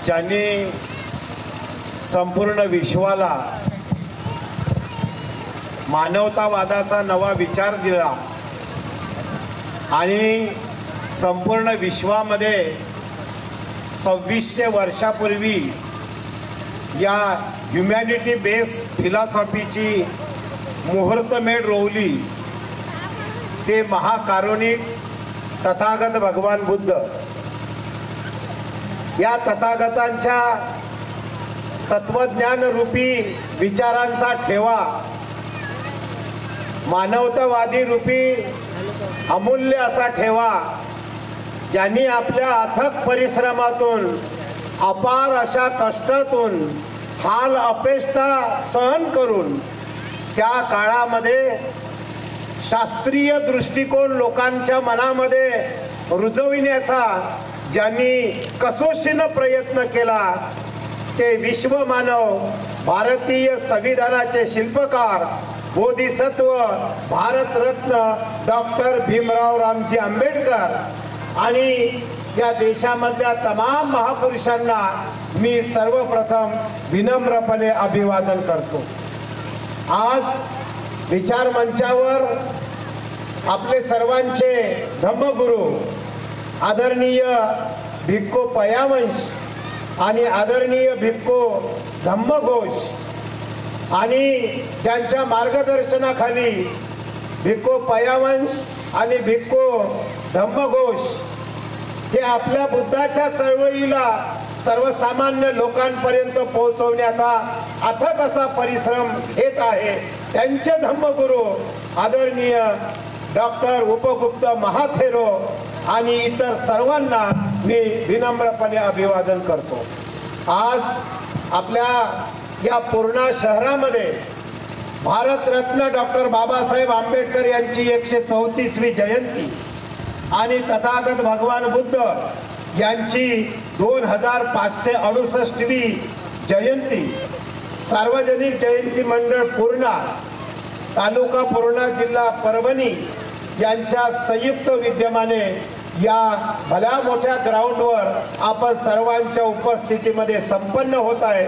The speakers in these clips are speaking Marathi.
ज्यांनी संपूर्ण विश्वाला मानवतावादाचा नवा विचार दिला आणि संपूर्ण विश्वामध्ये 2600 वर्षापूर्वी या ह्युमॅनिटी बेस्ड फिलॉसॉफीची मुहूर्तमेढ रोवली ते महाकारुणिक तथागत भगवान बुद्ध। या तथागतांच्या तत्वज्ञान रूपी विचारांचा ठेवा मानवतावादी रूपी अमूल्य असा ठेवा ज्यांनी आपल्या अथक परिश्रमातून अपार अशा कष्टातून हाल अपेष्टा सहन करून त्या काळामध्ये शास्त्रीय दृष्टिकोन लोकांच्या मनामध्ये रुजविण्याचा ज्यांनी कसोशीनं प्रयत्न केला ते विश्वमानव भारतीय संविधानाचे शिल्पकार बोधिसत्व भारतरत्न डॉक्टर भीमराव रामजी आंबेडकर आणि या देशामधल्या तमाम महापुरुषांना मी सर्वप्रथम विनम्रपणे अभिवादन करतो। आज विचार मंचावर आपले सर्वांचे धम्मगुरु आदरणीय भिक्खू पयावंश आणि आदरणीय भिक्खू धम्मघोष आणि ज्यांच्या मार्गदर्शनाखाली भिक्खू पयावंश आणि भिक्खू धम्मघोष हे आपल्या बुद्धाच्या चळवळीला सर्वसामान्य लोकांपर्यंत पोहोचवण्याचा अथक असा परिश्रम घेत आहे। त्यांचे धम्मगुरु आदरणीय डॉक्टर उपगुप्त महाथेरो आणि इतर सर्वांना मी विनम्रपणे अभिवादन करतो। आज आपल्या या पूर्णा शहरामध्ये भारतरत्न डॉक्टर बाबासाहेब आंबेडकर यांची 134वी जयंती आणि तथागत भगवान बुद्ध यांची 2568वी जयंती सार्वजनिक जयंती मंडळ पूर्णा तालुका पूर्णा जिल्हा परभणी यांच्या संयुक्त विद्यमाने या भल्या मोठ्या ग्राउंडवर आपण सर्वांच्या उपस्थितीमध्ये संपन्न होत आहे।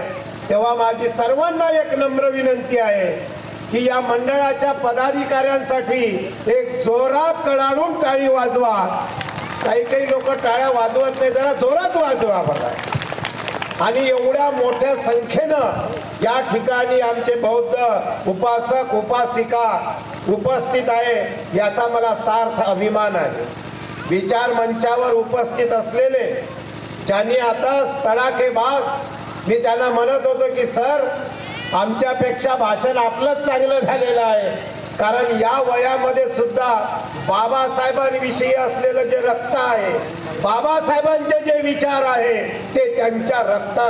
तेव्हा माझी सर्वांना एक नम्र विनंती आहे की या मंडळाच्या पदाधिकाऱ्यांसाठी एक जोरात कडाडून टाळी वाजवा। काही लोक टाळ्या वाजवत नाही, जरा जोरात वाजवा बघा। आणि एवढ्या मोठ्या संख्येनं या ठिकाणी आमचे बौद्ध उपासक उपासिका उपस्थित आहे याचा मला सार्थ अभिमान आहे। विचार मंचावर उपस्थित असलेले ज्यांनी आता तडाखेबाज मी त्यांना म्हणत होतो की सर आमच्यापेक्षा भाषण आपलंच चांगलं झालेलं आहे, कारण या वयामध्ये सुद्धा बाबासाहेबांविषयी असलेलं जे रक्त आहे बाबासाहेबांचे जे विचार आहे ते त्यांच्या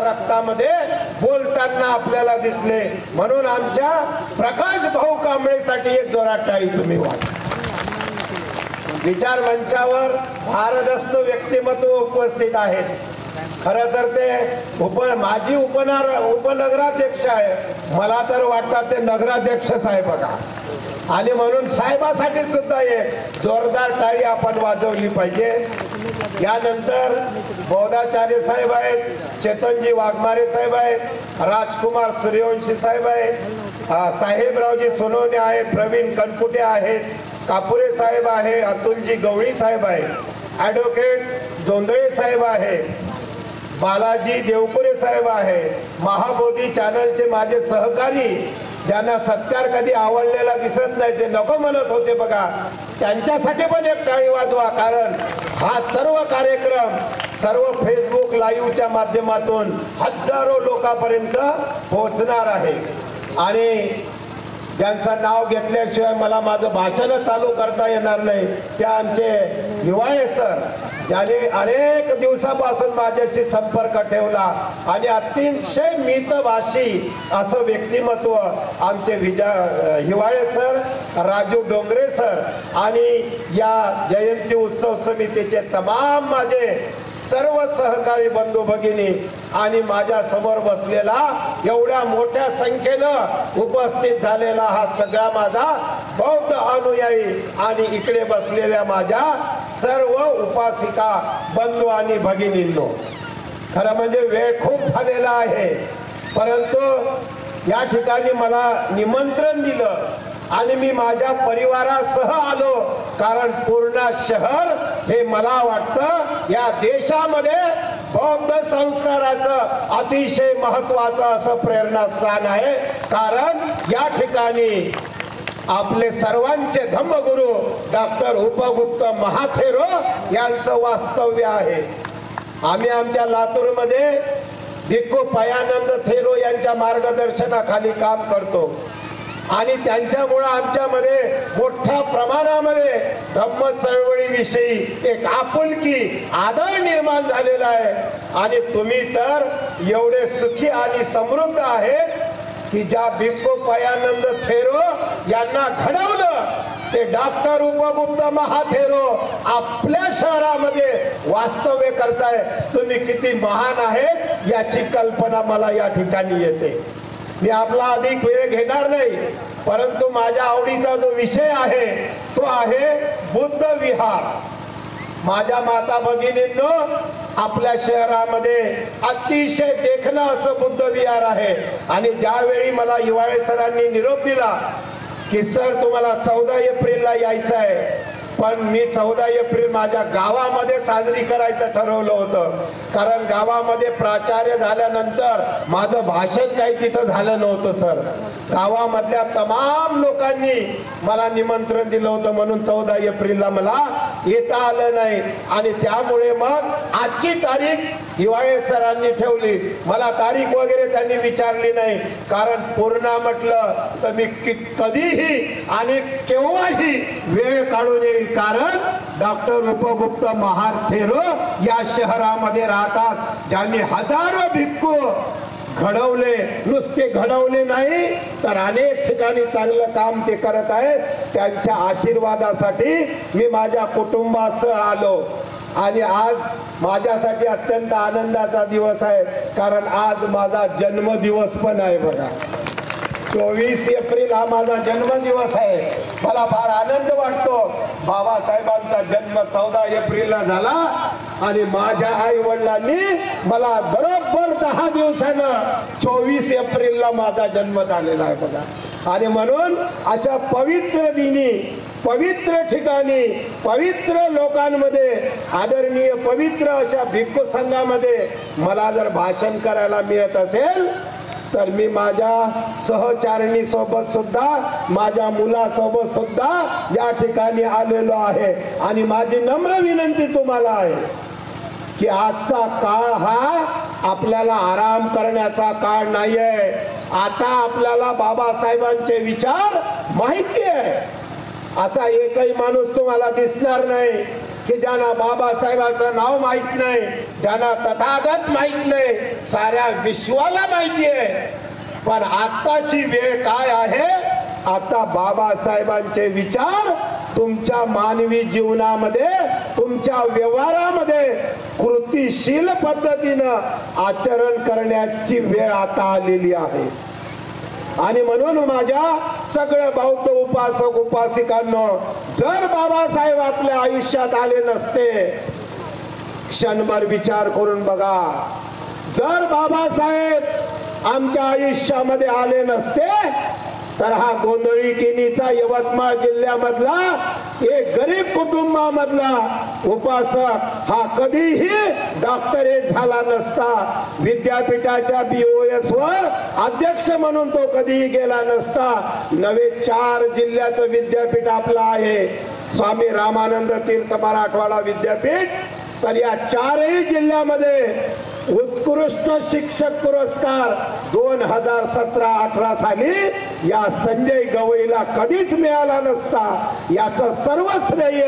रक्तामध्ये बोलताना आपल्याला दिसले। म्हणून आमच्या प्रकाश भाऊ कांबळेसाठी एक जोरात टाळी तुम्ही वाजवा। विचार मंचावर भारदस्त व्यक्तिमत्व उपस्थित आहेत। खरं तर ते माजी उपनगराध्यक्ष आहे, मला तर वाटतं ते नगराध्यक्षच आहे बघा। आणि म्हणून साहेबासाठी सुद्धा एक जोरदार टाळी आपण वाजवली पाहिजे। यानंतर बौद्धाचार्य साहेब आहेत, चेतनजी वाघमारे साहेब आहेत, राजकुमार सूर्यवंशी साहेब आहेत, साहेबरावजी सोनवणे आहेत, प्रवीण कनपुटे आहेत, कापुरे साहेब आहे, अतुलजी गवळी साहेब आहेत, ॲडव्होकेट जोंधळे साहेब आहे, बालाजी देवकुरे साहेब आहे, महाबोधी चॅनलचे माझे सहकारी ज्यांना सत्कार कधी आवडलेला दिसत नाही ते नको म्हणत होते बघा, त्यांच्यासाठी पण एक टाळी वाजवा। कारण हा सर्व कार्यक्रम सर्व फेसबुक लाईव्हच्या माध्यमातून हजारो लोकांपर्यंत पोहोचणार आहे आणि ज्यांचं नाव घेतल्याशिवाय मला माझं भाषण चालू करता येणार नाही ते आमचे हिवाळे सर, ज्याने अनेक दिवसापासून माझ्याशी संपर्क ठेवला आणि अतिशय मितभाषी असं व्यक्तिमत्व आमचे हिवाळे सर, राजू डोंगरे सर आणि या जयंती उत्सव समितीचे तमाम माझे सर्व सहकारी बंधू भगिनी आणि माझ्या समोर बसलेला एवढ्या मोठ्या संख्येनं उपस्थित झालेला हा सगळा माझा बौद्ध अनुयायी आणि इकडे बसलेल्या माझ्या सर्व उपासिका बंधू आणि भगिनींनो, खरं म्हणजे वेळ खूप झालेला आहे, परंतु या ठिकाणी मला निमंत्रण दिलं आणि मी माझ्या परिवारासह आलो, कारण पूर्णा शहर हे मला वाटतं या देशामध्ये बौद्ध संस्काराचं अतिशय महत्वाचं असं प्रेरणास्थान आहे. कारण या ठिकाणी आपले सर्वांचे धम्मगुरु डॉक्टर उपगुप्त महाथेरो यांचं वास्तव्य आहे. आम्ही आमच्या लातूरमध्ये भिक्खू पयानंद थेरो यांच्या मार्गदर्शनाखाली काम करतो आणि त्यांच्यामुळे आमच्यामध्ये मोठ्या प्रमाणामध्ये धम्म चळवळीविषयी एक आपुलकी आदर निर्माण झालेला आहे. आणि तुम्ही तर एवढे सुखी आणि समृद्ध आहेत की ज्या भिक्खू पयानंद थेरो यांना घडवलं ते डॉक्टर उपगुप्त महाथेरो आपल्या शहरामध्ये वास्तव्य करताय. तुम्ही किती महान आहेत याची कल्पना मला या ठिकाणी येते. मी आपला अधिक वेळ घेणार नाही, परंतु माझ्या आवडीचा जो विषय आहे तो आहे बुद्ध विहार. माझ्या माता भगिनींनो, आपल्या शहरामध्ये अतिशय देखणं असं बुद्ध विहार आहे. आणि ज्यावेळी मला हिवाळे सरांनी निरोप दिला की सर तुम्हाला 14 एप्रिलला यायचं आहे, पण मी 14 एप्रिल माझ्या गावामध्ये साजरी करायचं ठरवलं होतं. कारण गावामध्ये प्राचार्य झाल्यानंतर माझं भाषण काही तिथं झालं नव्हतं सर. गावामधल्या तमाम लोकांनी मला निमंत्रण दिलं होतं, म्हणून 14 एप्रिलला मला येता आलं नाही. आणि त्यामुळे मग आजची तारीख हिवाळे सरांनी ठेवली. मला तारीख वगैरे त्यांनी विचारली नाही, कारण पूर्णा म्हटलं तर मी कधीही आणि केव्हाही वेळ काढून येईल. कारण डॉक्टर उपगुप्त महाथेरो या शहरामध्ये राहतात, ज्यांनी हजारो भिक्खू घडवले. नुसते घडवले नाही तर अनेक ठिकाणी चांगलं काम ते करत आहे. त्यांच्या आशीर्वादासाठी मी माझ्या कुटुंबासह आलो. आणि आज माझ्यासाठी अत्यंत आनंदाचा दिवस आहे, कारण आज माझा जन्मदिवस पण आहे बघा. 24 एप्रिल हा माझा जन्मदिवस आहे. मला फार आनंद वाटतो. बाबासाहेबांचा जन्म 14 एप्रिलला झाला आणि माझ्या आई वडिलांनी मला बरोबर 10 दिवसानं 24 एप्रिलला माझा जन्म झालेला आहे बघा. आणि म्हणून अशा पवित्र दिनी, पवित्र ठिकाणी, पवित्र लोकांमध्ये, आदरणीय पवित्र अशा भिक्खू संघामध्ये मला जर भाषण करायला मिळत असेल तर मी माझ्या सहचारिणी सोबत सुद्धा, माझ्या मुलासोबत सुद्धा या ठिकाणी आलेलो आहे. आणि माझी नम्र विनंती तुम्हाला आहे की आजचा काळ हा आपल्याला आराम करण्याचा काळ नाहीये. आता आपल्याला बाबासाहेबांचे विचार माहिती आहे. असा एकही माणूस तुम्हाला दिसणार नाही की ज्यांना बाबासाहेबांचं नाव माहित नाही, ज्यांना तथागत माहित नाही. साऱ्या विश्वाला माहिती आहे. पण आताची वेळ काय आहे? आता बाबासाहेबांचे विचार तुमच्या मानवी जीवनामध्ये, तुमच्या व्यवहारामध्ये कृतीशील पद्धतीनं आचरण करण्याची वेळ आता आलेली आहे. आणि म्हणून माझ्या सगळ्या बौद्ध उपासक उपासिकांनो, जर बाबासाहेब आपल्या आयुष्यात आले नसते, क्षणभर विचार करून बघा, जर बाबासाहेब आमच्या आयुष्यामध्ये आले नसते तर हा गोंधळी केनीचा यवतमाळ जिल्ह्यामधला एक गरीब कुटुंबामधला उपासक हा कधीही डॉक्टरेट झाला नसता. विद्यापीठाच्या BOS वर अध्यक्ष म्हणून तो कधीही गेला नसता. नवे 4 जिल्ह्याचं विद्यापीठ आपलं आहे, स्वामी रामानंद तीर्थ मराठवाडा विद्यापीठ. तर या 4ही जिल्ह्यामध्ये उत्कृष्ट शिक्षक पुरस्कार 2017-18 साली या संजय गवईला कधीच मिळाला नसता. याचं सर्व श्रेय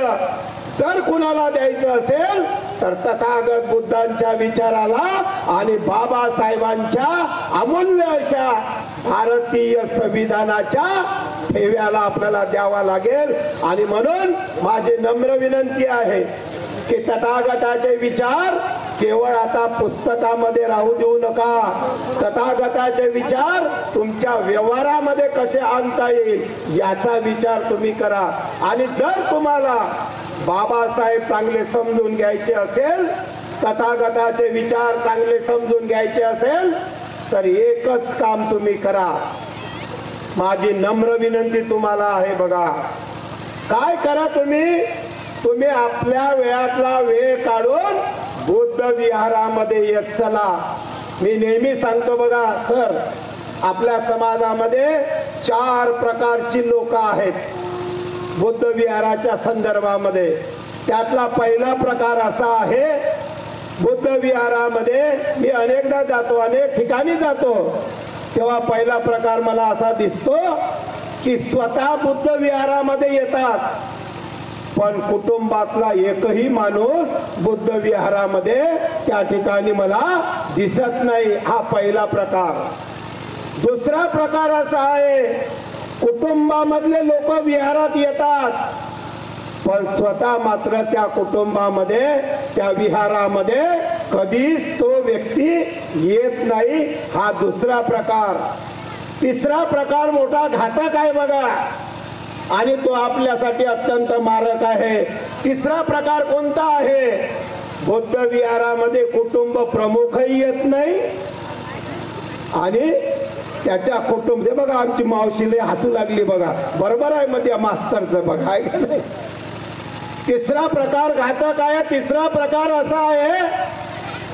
जर कुणाला द्यायचं असेल तर तथागत बुद्धांच्या विचाराला आणि बाबासाहेबांच्या अमूल्य अशा भारतीय संविधानाच्या ठेव्याला आपल्याला द्यावा लागेल. आणि म्हणून माझी नम्र विनंती आहे की तथागताचे विचार केवळ आता पुस्तकामध्ये राहू देऊ नका. तथागताचे विचार तुमच्या व्यवहारामध्ये कसे आणता येईल याचा विचार तुम्ही करा. आणि जर तुम्हाला बाबासाहेब चांगले समजून घ्यायचे असेल तथागताचे विचार चांगले समजून घ्यायचे असेल तर एकच काम तुम्ही करा. माझी नम्र विनंती तुम्हाला आहे बघा. काय करा तुम्ही आपल्या वेळातला वेळ काढून बुद्ध विहारामध्ये येत चला. मी नेहमी सांगतो बघा सर, आपल्या समाजामध्ये 4 प्रकारची लोक आहेत बुद्ध विहाराच्या संदर्भामध्ये. त्यातला पहिला प्रकार असा आहे, बुद्ध विहारामध्ये मी अनेकदा जातो, अनेक ठिकाणी जातो, तेव्हा पहिला प्रकार मला असा दिसतो की स्वतः बुद्ध विहारामध्ये येतात पण कुटुंबातला एकही माणूस बुद्ध विहारामध्ये त्या ठिकाणी मला दिसत नाही. हा पहिला प्रकार. दुसरा प्रकार असा आहे, कुटुंबामधले लोक विहारात येतात पण स्वतः मात्र त्या कुटुंबामध्ये त्या विहारामध्ये कधीच तो व्यक्ती येत नाही. हा दुसरा प्रकार. तिसरा प्रकार मोठा घातक आहे बघा आणि तो आपल्यासाठी अत्यंत मारक आहे. तिसरा प्रकार कोणता आहे? बुद्ध विहारामध्ये कुटुंब प्रमुखही येत नाही आणि त्याच्या कुटुंब, बघा आमची मावशीला हसू लागली बघा, बरोबर आहे मग त्या मास्तरचं बघा, आहे का नाही? तिसरा प्रकार घातक आहे. तिसरा प्रकार असा आहे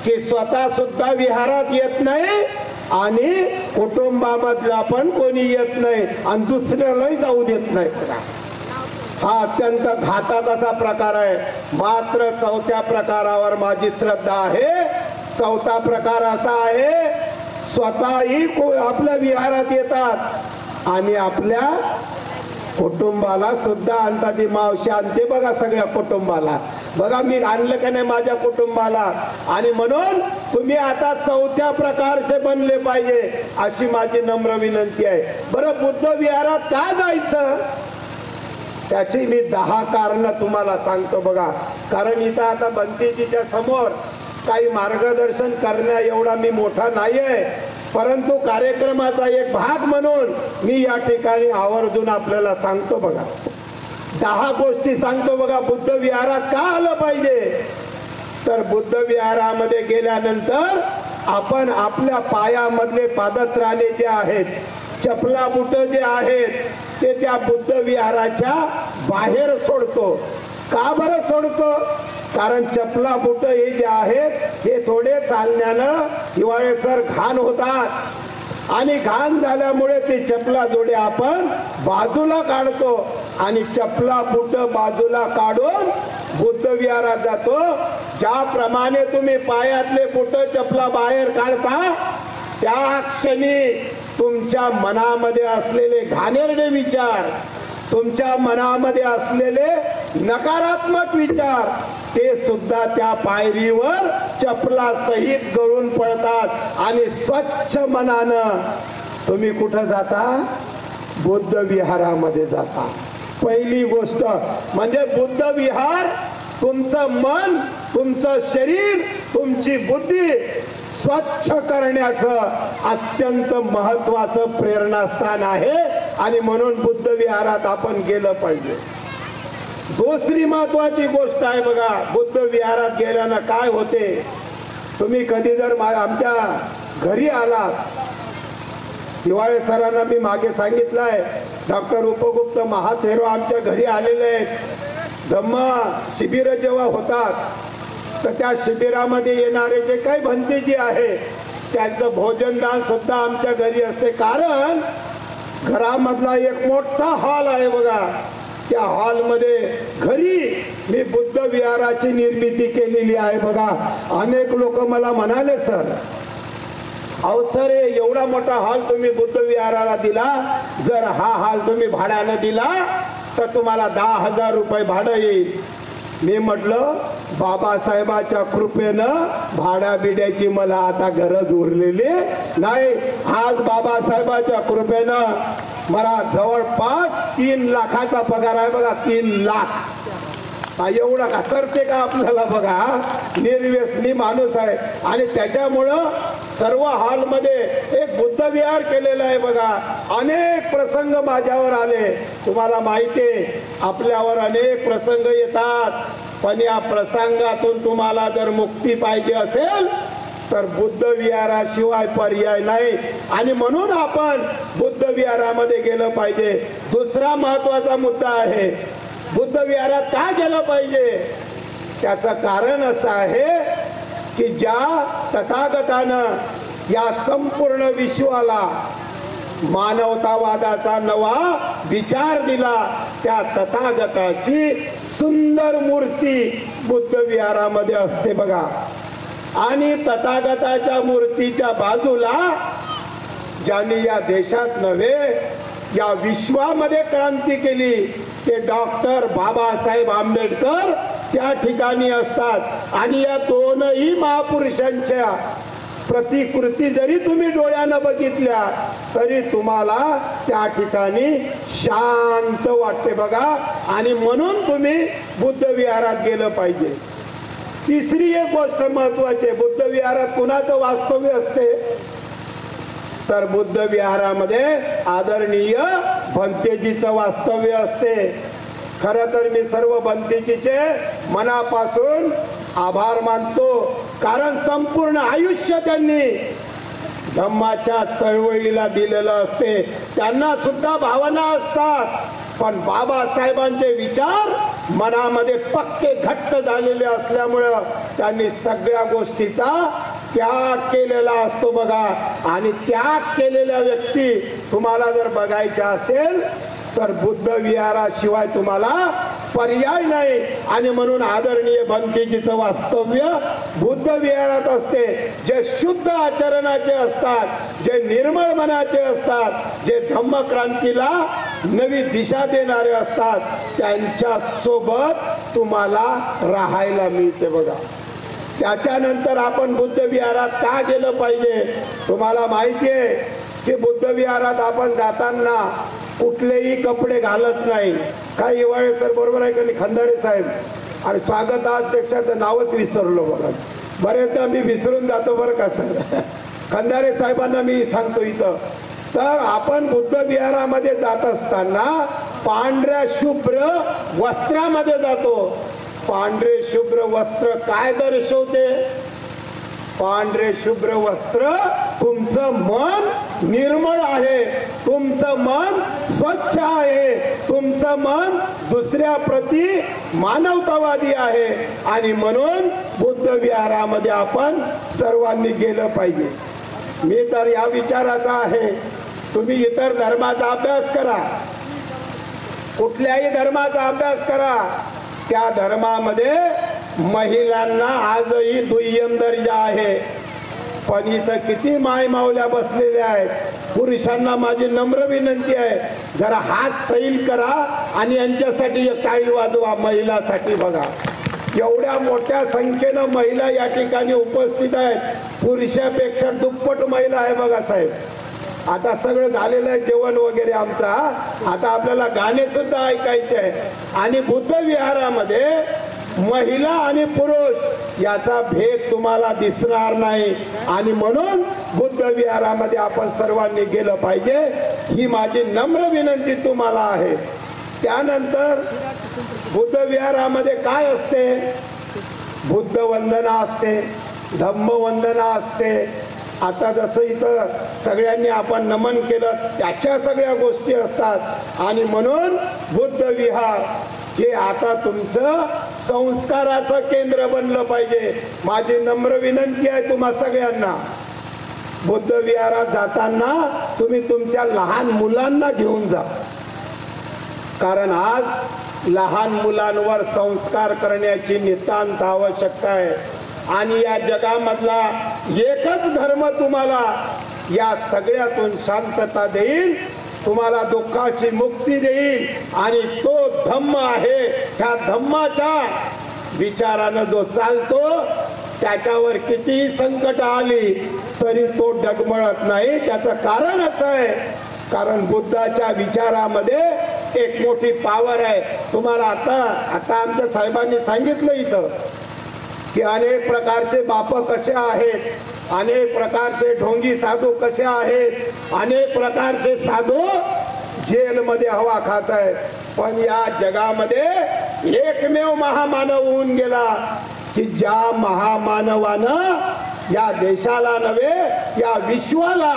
की स्वतः सुद्धा विहारात येत नाही आणि कुटुंबामधला पण कोणी येत नाही आणि दुसऱ्यालाही जाऊ देत नाही. हा अत्यंत घातक असा प्रकार आहे. मात्र चौथ्या प्रकारावर माझी श्रद्धा आहे. चौथा प्रकार असा आहे, स्वतःही आपल्या विहारात येतात आणि आपल्या कुटुंबाला सुद्धा आणतात. ती मावशी आणते बघा सगळ्या कुटुंबाला, बघा मी आणलं का नाही माझ्या कुटुंबाला. आणि म्हणून तुम्ही आता चौथ्या प्रकारचे बनले पाहिजे अशी माझी नम्र विनंती आहे. बरं, बुद्ध विहारात का जायचं त्याची मी 10 कारणं तुम्हाला सांगतो बघा. कारण इथं आता बंतीजीच्या समोर काही मार्गदर्शन करण्या एवढा मी मोठा नाही आहे, परंतु कार्यक्रमाचा एक भाग म्हणून मी या ठिकाणी आवर्जून आपल्याला सांगतो बघा. 10 गोष्टी सांगतो बघा. बुद्ध विहारात का आलं पाहिजे तर बुद्ध विहारामध्ये गेल्यानंतर आपण आपल्या पायामधले पादत्राणे जे आहेत, चपला बुट जे आहेत ते त्या बुद्ध विहाराच्या बाहेर सोडतो. का बरं सोडतो? कारण चपला बुट हे जे आहेत हे थोडे चालण्यानं हिवाळेसर घाण होतात आणि घाण झाल्यामुळे ते चपला जोडे आपण बाजूला काढतो आणि चपला बुट बाजूला काढून बुद्ध विहारात जातो. ज्याप्रमाणे तुम्ही पायातले बुट चपला बाहेर काढता त्या क्षणी तुमच्या मनामध्ये असलेले घाणेरडे विचार, तुमच्या मनामध्ये असलेले नकारात्मक विचार ते सुद्धा त्या पायरीवर चपला सहित गळून पडतात आणि स्वच्छ मनानं तुम्ही कुठं जाता? बुद्ध विहारामध्ये जाता. पहिली गोष्ट म्हणजे बुद्ध विहार तुमचं मन, तुमचं शरीर, तुमची बुद्धी स्वच्छ करण्याचं अत्यंत महत्वाचं प्रेरणास्थान आहे आणि म्हणून बुद्ध विहारात आपण गेलं पाहिजे. दुसरी महत्वाची गोष्ट आहे बघा, बुद्ध विहारात गेल्यानं काय होते. तुम्ही कधी जर आमच्या घरी आलात, हिवाळे सरांना मी मागे सांगितलंय, डॉक्टर उपगुप्त महाथेरो आमच्या घरी आलेले आहेत. धम्म शिबिर जेव्हा होतात तर त्या शिबिरामध्ये येणारे जे काही भंतेजी आहे त्यांचं भोजनदान सुद्धा आमच्या घरी असते. कारण घरामधला एक मोठा हॉल आहे बघा, त्या हॉलमध्ये घरी मी बुद्ध विहाराची निर्मिती केलेली आहे बघा. अनेक लोक मला म्हणाले, सर अहो सर एवढा मोठा हॉल तुम्ही बुद्ध विहाराला दिला, जर हा हॉल तुम्ही भाड्यानं दिला तर तुम्हाला 10,000 रुपये भाडं येईल. मी म्हटलं बाबासाहेबाच्या कृपेनं भाड्या बिड्याची मला आता गरज उरलेली नाही. आज बाबासाहेबाच्या कृपेनं मला जवळपास 3 लाखाचा पगार आहे बघा. 3 लाख एवढा का सरते का आपल्याला बघा. निर्व्यसनी माणूस आहे आणि त्याच्यामुळं सर्व हॉलमध्ये एक बुद्ध विहार केलेलं आहे बघा. अनेक प्रसंग माझ्यावर आले. तुम्हाला माहिती आहे आपल्यावर अनेक प्रसंग येतात, पण या प्रसंगातून तुम्हाला जर मुक्ती पाहिजे असेल तर बुद्ध विहाराशिवाय पर्याय नाही आणि म्हणून आपण बुद्ध विहारामध्ये गेलं पाहिजे. दुसरा महत्वाचा मुद्दा आहे, बुद्ध विहारात का गेलं पाहिजे? त्याचं कारण असं आहे की ज्या तथागतानं या संपूर्ण विश्वाला मानवतावादाचा नवा विचार दिला, त्या तथागताची सुंदर मूर्ती बुद्ध विहारामध्ये असते बघा. आणि तथागताच्या मूर्तीच्या बाजूला ज्यांनी या देशात नव्हे या विश्वामध्ये क्रांती केली ते डॉक्टर बाबासाहेब आंबेडकर त्या ठिकाणी असतात. आणि या दोनही महापुरुषांच्या प्रतिकृती जरी तुम्ही डोळ्यानं बघितल्या तरी तुम्हाला त्या ठिकाणी शांत वाटते बघा. आणि म्हणून तुम्ही बुद्ध विहारात गेलं पाहिजे. तिसरी एक गोष्ट महत्वाची, बुद्ध विहारात कुणाचं वास्तव्य असते तर बुद्ध विहारामध्ये आदरणीय भंतेजीचं वास्तव्य असते. खरं तर मी सर्व भंतेजीचे मनापासून आभार मानतो, कारण संपूर्ण आयुष्य त्यांनी धम्माच्या चळवळीला दिलेलं असते. त्यांना सुद्धा भावना असतात, पण बाबासाहेबांचे विचार मनामध्ये पक्के घट्ट झालेले असल्यामुळं त्यांनी सगळ्या गोष्टीचा त्याग केलेला असतो बघा. आणि त्याग केलेल्या व्यक्ती तुम्हाला जर बघायच्या असेल तर बुद्ध विहाराशिवाय तुम्हाला पर्याय नाही. आणि म्हणून आदरणीय भंतेजीचं वास्तव्य बुद्ध विहारात असते. जे शुद्ध आचरणाचे असतात, जे निर्मळ मनाचे असतात, जे धम्मक्रांतीला नवी दिशा देणारे असतात, त्यांच्या सोबत तुम्हाला राहायला मिळते बघा. त्याच्यानंतर आपण बुद्ध विहारात का गेलं पाहिजे? तुम्हाला माहिती आहे की बुद्ध विहारात आपण जाताना कुठलेही कपडे घालत नाही. काही वेळेस सर बरोबर आहे का नाही खंदारे साहेब? आणि स्वागताध्यक्षाचं नावच विसरलो बघा. बरेचदा मी विसरून जातो बरं का सर. खंदारे साहेबांना मी सांगतो इथं, तर आपण बुद्ध विहारामध्ये जात असताना पांढऱ्या शुभ्र वस्त्रामध्ये जातो. पांढरे शुभ्र वस्त्र काय दर्शवते? पांढरे शुभ्र वस्त्र तुमचं मन निर्मळ आहे, तुमचं मन स्वच्छ आहे, तुमचं मन दुसऱ्या प्रती मानवतावादी आहे. आणि म्हणून बुद्ध विहारामध्ये आपण सर्वांनी गेलं पाहिजे. मी तर या विचाराचा आहे, तुम्ही इतर धर्माचा अभ्यास करा, कुठल्याही धर्माचा अभ्यास करा, त्या धर्मामध्ये महिलांना आजही दुय्यम दर्जा आहे. पण इथं किती माय मावल्या बसलेल्या आहेत. पुरुषांना माझी नम्र विनंती आहे, जरा हात सैल करा आणि यांच्यासाठी एक टाळी वाजवा. महिलांसाठी बघा, एवढ्या मोठ्या संख्येनं महिला या ठिकाणी उपस्थित आहेत. पुरुषापेक्षा दुप्पट महिला आहे बघा साहेब. आता सगळं झालेलं आहे जेवण वगैरे आमचा, आता आपल्याला गाणे सुद्धा ऐकायचे आहे. आणि बुद्ध विहारामध्ये महिला आणि पुरुष याचा भेद तुम्हाला दिसणार नाही. आणि म्हणून बुद्ध विहारामध्ये आपण सर्वांनी गेलं पाहिजे, ही माझी नम्र विनंती तुम्हाला आहे. त्यानंतर बुद्ध विहारामध्ये काय असते? बुद्ध वंदना असते, धम्म वंदना असते. आता जसं इथं सगळ्यांनी आपण नमन केलं त्याच्या सगळ्या गोष्टी असतात. आणि म्हणून बुद्ध विहार हे आता तुमचं संस्काराचं केंद्र बनलं पाहिजे. माझी नम्र विनंती आहे तुम्हा सगळ्यांना, बुद्ध विहारात जाताना तुम्ही तुमच्या लहान मुलांना घेऊन जा, कारण आज लहान मुलांवर संस्कार करण्याची नितांत आवश्यकता आहे. आणि या जगामधला एकच धर्म तुम्हाला या सगळ्यातून शांतता देईल, तुम्हाला दुःखाची मुक्ती देईल. आणि तो धम्म आहे. ह्या धम्माच्या विचारानं जो चालतो त्याच्यावर कितीही संकट आली तरी तो डगमळत नाही. त्याचं कारण असं आहे, कारण बुद्धाच्या विचारामध्ये एक मोठी पावर आहे. तुम्हाला आता आमच्या साहेबांनी सांगितलं इथं की अनेक प्रकारचे बाप कसे आहेत, अनेक प्रकारचे ढोंगी साधू कसे आहेत, अनेक प्रकारचे साधू जेलमध्ये हवा खात आहेत. पण या जगामध्ये एकमेव महामानव होऊन गेला की ज्या महामानवानं या देशाला नव्हे या विश्वाला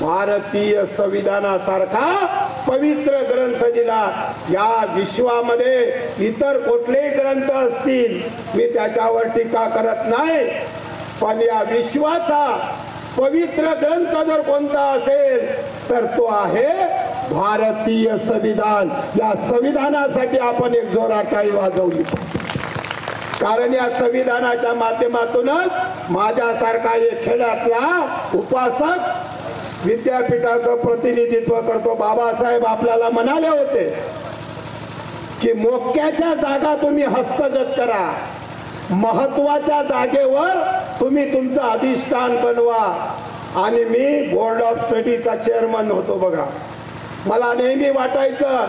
भारतीय संविधानासारखा पवित्र ग्रंथ दिला. या विश्वामध्ये इतर कुठलेही ग्रंथ असतील, मी त्याच्यावर टीका करत नाही, पण या विश्वाचा पवित्र ग्रंथ जर कोणता असेल तर तो आहे भारतीय संविधान. या संविधानासाठी आपण एक जोरात टाळी वाजवली, कारण या संविधानाच्या माध्यमातूनच माझ्यासारखा एक खेड्यातला उपासक विद्यापीठाचं प्रतिनिधित्व करतो. बाबासाहेब आपल्याला म्हणाले होते की मोक्याच्या जागा तुम्ही हस्तगत करा, महत्वाच्या जागेवर तुम्ही तुमचं अधिष्ठान बनवा. आणि मी बोर्ड ऑफ स्टडीचा चेअरमन होतो बघा. मला नेहमी वाटायचं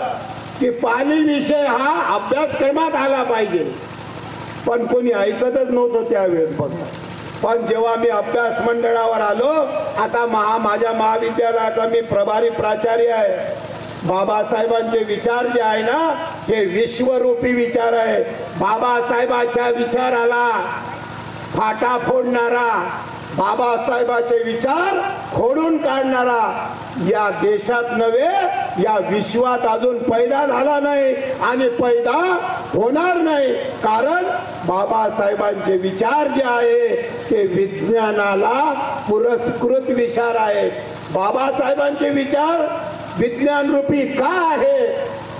की पाली विषय हा अभ्यासक्रमात आला पाहिजे, पण कोणी ऐकतच नव्हतं त्यावेळेस बघा. पण जेव्हा मी अभ्यास मंडळावर आलो, आता माझ्या महाविद्यालयाचा मी प्रभारी प्राचार्य आहे. बाबासाहेबांचे विचार जे आहे ना, हे विश्वरूपी विचार आहे. बाबासाहेबांच्या विचाराला फाटा फोडणारा, बाबासाहेबांचे विचार खोडून काढणारा या देशात नव्हे या विश्वात अजून पैदा झाला नाही आणि पैदा होणार नाही. कारण बाबासाहेबांचे विचार जे आहे ते विज्ञानाला पुरस्कृत विचार आहे. बाबासाहेबांचे विचार विज्ञान रूपी का आहे,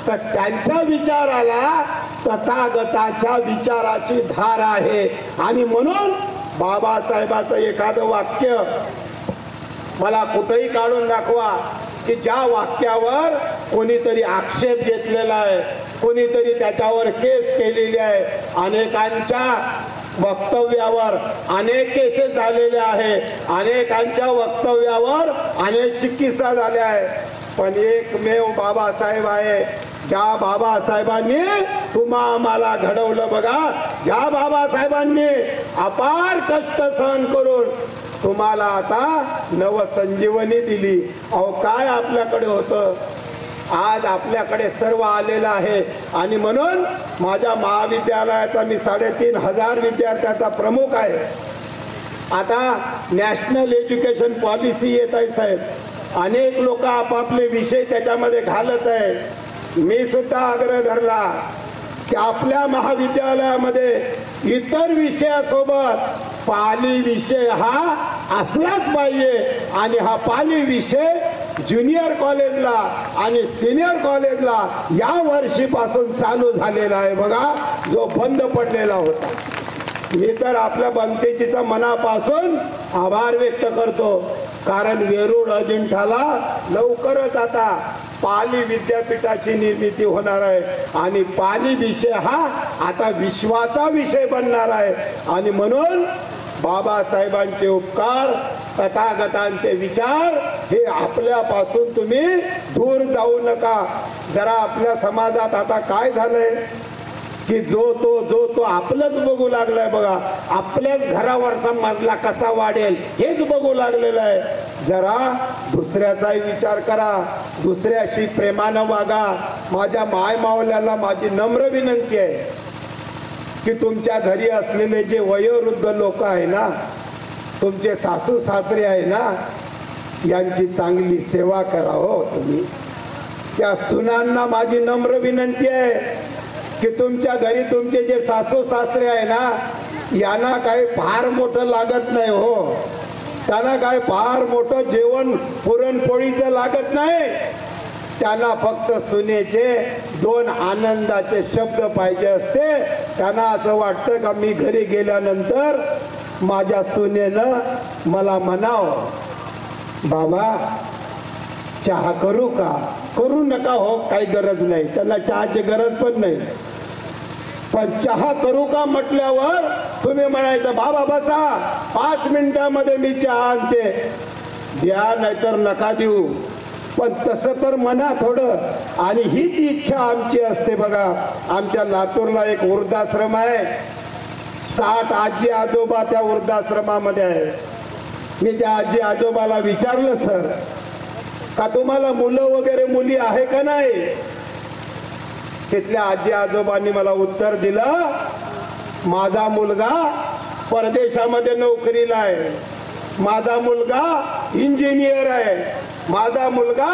तर त्यांच्या विचाराला तथागताच्या विचाराची धार आहे. आणि म्हणून बाबासाहेबाचं एखादं वाक्य मला कुठेही काढून दाखवा की ज्या वाक्यावर कोणीतरी आक्षेप घेतलेला आहे, कोणीतरी त्याच्यावर केस केलेली आहे. अनेकांच्या वक्तव्यावर अनेक केसेस झालेले आहे, अनेकांच्या वक्तव्यावर अनेक चिकित्सा झाल्या आहे, पण एकमेव बाबासाहेब आहे. ज्या बाबासाहेबांनी आम्हाला घडवलं बघा, ज्या बाबासाहेबांनी अपार कष्ट सहन करून तुम्हाला आता नवसंजीवनी दिली. अहो काय आपल्याकडे होतं, आज आपल्याकडे सर्व आलेलं आहे. आणि म्हणून माझ्या महाविद्यालयाचा मी 3,500 विद्यार्थ्यांचा प्रमुख आहे. आता नॅशनल एज्युकेशन पॉलिसी येत आहे साहेब, अनेक लोक आपापले विषय त्याच्यामध्ये घालत आहे. मी सुद्धा आग्रह धरला की आपल्या महाविद्यालयामध्ये इतर विषयासोबत पाली विषय हा असलाच पाहिजे. आणि हा पाली विषय ज्युनियर कॉलेजला आणि सिनियर कॉलेजला या वर्षीपासून चालू झालेला आहे बघा, जो बंद पडलेला होता. मी तर आपल्या बनतेजीचा मनापासून आभार व्यक्त करतो, कारण वेरूळ अजिंठाला लवकरच आता पाली विद्यापीठाची निर्मिती होणार आहे आणि पाली विषय हा आता विश्वाचा विषय बनणार आहे. आणि म्हणून बाबासाहेबांचे उपकार, तथागतांचे विचार हे आपल्यापासून तुम्ही दूर जाऊ नका. जरा आपल्या समाजात आता काय झालंय की जो तो आपलंच बघू लागलाय बघा, आपल्याच घरावरचा मजला कसा वाढेल हेच बघू लागलेलं आहे. जरा दुसऱ्याचाही विचार करा, दुसऱ्याशी प्रेमानं वागा. माझ्या माय मावल्याला माझी नम्र विनंती आहे की तुमच्या घरी असलेले जे वयोवृद्ध लोक आहे ना, तुमचे सासू सासरे आहे ना, यांची चांगली सेवा करा हो तुम्ही. त्या सुनांना माझी नम्र विनंती आहे की तुमच्या घरी तुमचे जे सासू सासरे आहे ना, यांना काही फार मोठं लागत नाही हो, त्यांना काय फार मोठं जेवण पुरणपोळीचं लागत नाही. त्यांना फक्त सुनेचे 2 आनंदाचे शब्द पाहिजे असते. त्यांना असं वाटतं का मी घरी गेल्यानंतर माझ्या सुनेनं मला म्हणाव, बाबा चहा करू का? करू नका हो, काही गरज नाही, त्यांना चहाची गरज पण नाही. पण चहा करू का म्हटल्यावर तुम्ही म्हणायचं बाबा बसा, 5 मिनिटांमध्ये मी चहा आणते. द्या नाहीतर नका देऊ, पण तसं तर म्हणा थोडं. आणि हीच इच्छा आमची असते बघा. आमच्या लातूरला एक वृद्धाश्रम आहे, 60 आजी आजोबा त्या वृद्धाश्रमामध्ये आहे. मी त्या आजी आजोबाला विचारलं, सर का तुम्हाला मुलं वगैरे मुली आहे का नाही? तिथल्या आजी आजोबांनी मला उत्तर दिलं, माझा मुलगा परदेशामध्ये नोकरीला आहे, माझा मुलगा इंजिनियर आहे, माझा मुलगा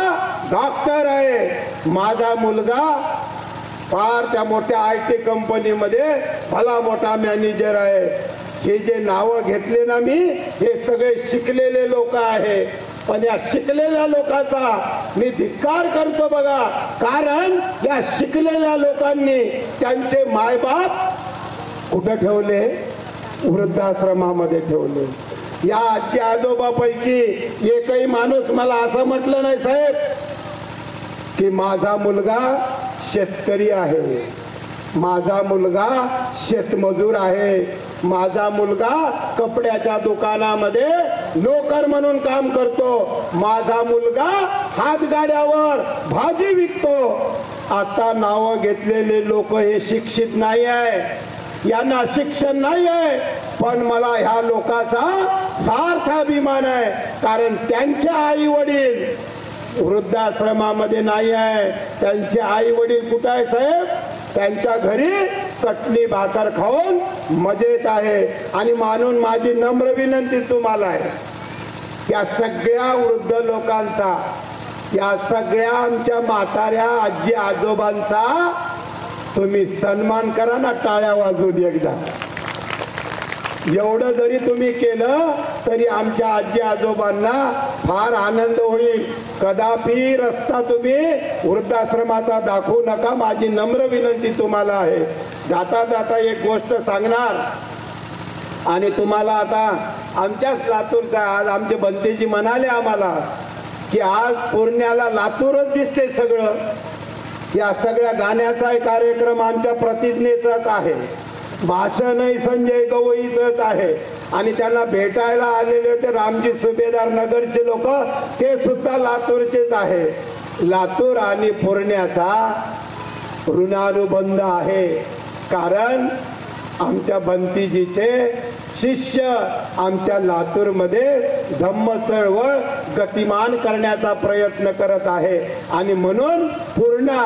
डॉक्टर आहे, माझा मुलगा फार त्या मोठ्या IT कंपनीमध्ये भला मोठा मॅनेजर आहे. हे जे नावं घेतले ना मी, हे सगळे शिकलेले लोक आहे. पण या शिकलेल्या लोकांचा मी धिक्कार करतो बघा, कारण या शिकलेल्या लोकांनी त्यांचे मायबाप कुठं ठेवले? वृद्धाश्रमामध्ये ठेवले. या आजी आजोबापैकी एकही माणूस मला असं म्हटलं नाही साहेब की माझा मुलगा शेतकरी आहे, माझा मुलगा शेतमजूर आहे, माझा मुलगा कपड्याच्या दुकानामध्ये नोकर म्हणून काम करतो, माझा मुलगा हातगाड्यावर भाजी विकतो. आता नावं घेतलेले लोक हे शिक्षित नाही आहे, यांना शिक्षण नाही आहे, पण मला ह्या लोकांचा सार्थ अभिमान आहे. कारण त्यांचे आई वडील वृद्धाश्रमामध्ये नाही आहे, त्यांचे आई वडील कुठं आहे साहेब? त्यांच्या घरी चटणी भाकर खाऊन मजेत आहे. आणि म्हणून माझी नम्र विनंती तुम्हाला आहे, या सगळ्या वृद्ध लोकांचा, या सगळ्या आमच्या म्हाताऱ्या आजी आजोबांचा तुम्ही सन्मान करा ना, टाळ्या वाजवून एकदा. एवढं जरी तुम्ही केलं तरी आमच्या आजी आजोबांना फार आनंद होईल. कदापि रस्ता तुम्ही वृद्धाश्रमाचा दाखवू नका, माझी नम्र विनंती तुम्हाला आहे. जाता जाता एक गोष्ट सांगणार, आणि तुम्हाला आता आमच्याच लातूरचा, आज आमचे बंतेजी म्हणाले आम्हाला की आज पुण्याला लातूरच दिसते सगळं. या सगळ्या गाण्याचा कार्यक्रम आमच्या प्रतिज्ञेचाच आहे, भाषणही संजय गवईचंच आहे. आणि त्यांना भेटायला आलेले होते रामजी सुभेदार नगरचे लोक, ते सुद्धा लातूरचेच आहे. लातूर आणि पुण्याचा ऋणानुबंध आहे, कारण आमच्या बंतीजीचे शिष्य आमच्या लातूरमध्ये धम्म चळवळ गतिमान करण्याचा प्रयत्न करत आहे. आणि म्हणून पूर्णा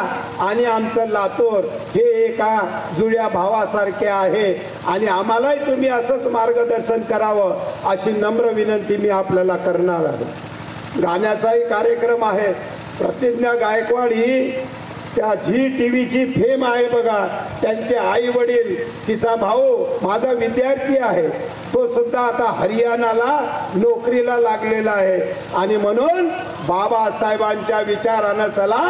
आणि आमचं लातूर हे एका जुळ्या भावासारखे आहे. आणि आम्हालाही तुम्ही असंच मार्गदर्शन करावं अशी नम्र विनंती मी आपल्याला करणार आहे. गाण्याचाही कार्यक्रम आहे. प्रतिज्ञा गायकवाड ही त्या झी टीव्हीची फेम आहे बघा. त्यांचे आई वडील, तिचा भाऊ माझा विद्यार्थी आहे, तो सुद्धा आता हरियाणाला नोकरीला लागलेला आहे. आणि म्हणून बाबासाहेबांच्या विचारानं चला,